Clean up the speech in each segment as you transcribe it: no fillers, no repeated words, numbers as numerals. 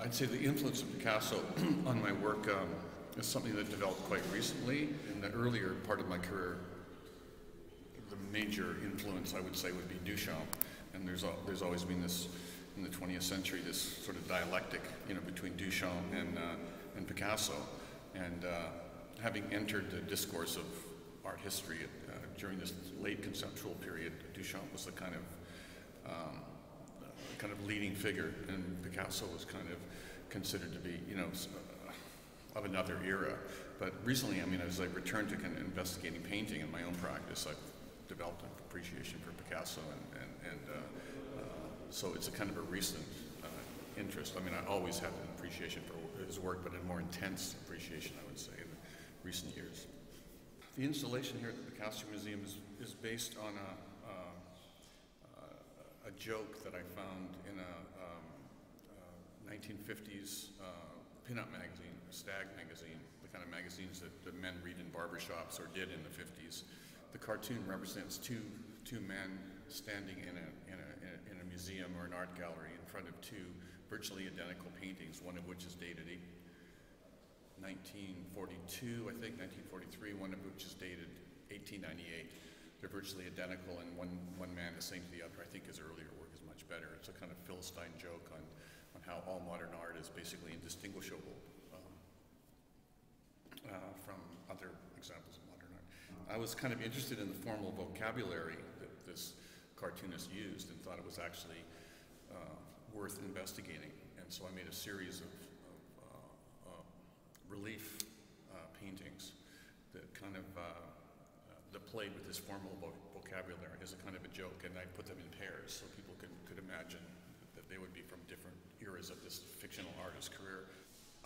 I'd say the influence of Picasso on my work is something that developed quite recently. In the earlier part of my career, the major influence, I would say, would be Duchamp. And there's always been this, in the 20th century, this sort of dialectic, between Duchamp and Picasso. And having entered the discourse of art history during this late conceptual period, Duchamp was the kind of leading figure, and Picasso was kind of considered to be, of another era. But recently, as I returned to kind of investigating painting in my own practice, I've developed an appreciation for Picasso, and so it's a kind of a recent interest. I always had an appreciation for his work, but a more intense appreciation, I would say, in recent years. The installation here at the Picasso Museum is based on a joke that I found in a 1950s pinup magazine, Stag magazine, the kind of magazines that the men read in barbershops or did in the 50s. The cartoon represents two men standing in a museum or an art gallery in front of two virtually identical paintings, one of which is dated 1942, I think, 1943, one of which is dated 1898. They're virtually identical, and one man is saying to the other, I think his earlier work is much better. It's a kind of Philistine joke on how all modern art is basically indistinguishable from other examples of modern art. I was kind of interested in the formal vocabulary that this cartoonist used and thought it was actually worth investigating. And so I made a series of relief paintings that kind of that played with this formal vocabulary as a kind of a joke, and I put them in pairs so people could imagine that they would be from different eras of this fictional artist's career.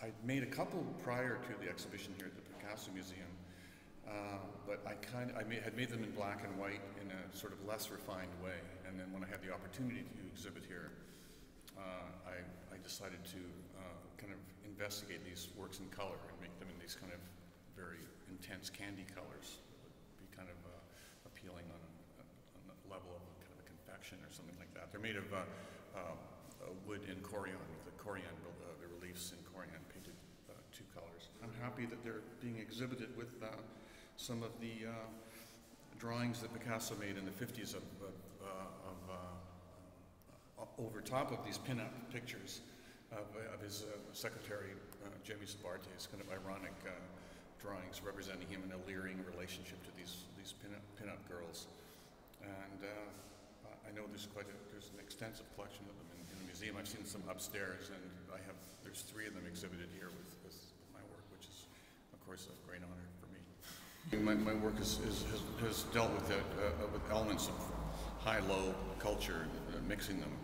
I made a couple prior to the exhibition here at the Picasso Museum, but I had made them in black and white in a sort of less refined way, and then when I had the opportunity to exhibit here, I decided to kind of investigate these works in color and make them in these kind of very intense candy colors. Kind of appealing on a level of kind of a confection or something like that. They're made of wood and corian, the reliefs in corian painted two colors. I'm happy that they're being exhibited with some of the drawings that Picasso made in the 50s over top of these pin-up pictures of his secretary, Jamie Sabarte's kind of ironic drawings representing him in a leering relationship to these pin-up girls. And I know there's an extensive collection of them in the museum. I've seen some upstairs, and there's 3 of them exhibited here with my work, which is, of course, a great honor for me. My work has dealt with elements of high-low culture, mixing them.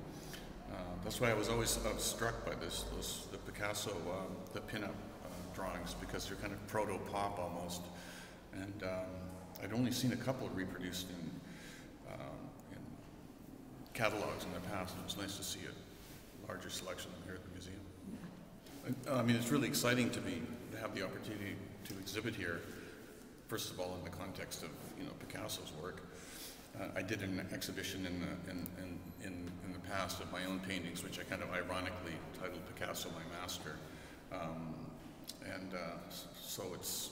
That's why I was always struck by the Picasso, the pin-up drawings, because they're kind of proto-pop almost, and I'd only seen a couple reproduced in catalogs in the past. It was nice to see a larger selection here at the museum. It's really exciting to have the opportunity to exhibit here. First of all, in the context of Picasso's work, I did an exhibition in the past of my own paintings, which I kind of ironically titled "Picasso, My Master." So it's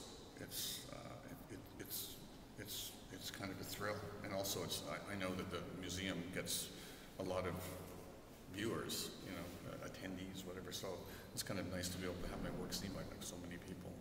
kind of a thrill, and also I know that the museum gets a lot of viewers, attendees, whatever. So it's kind of nice to be able to have my work seen by so many people.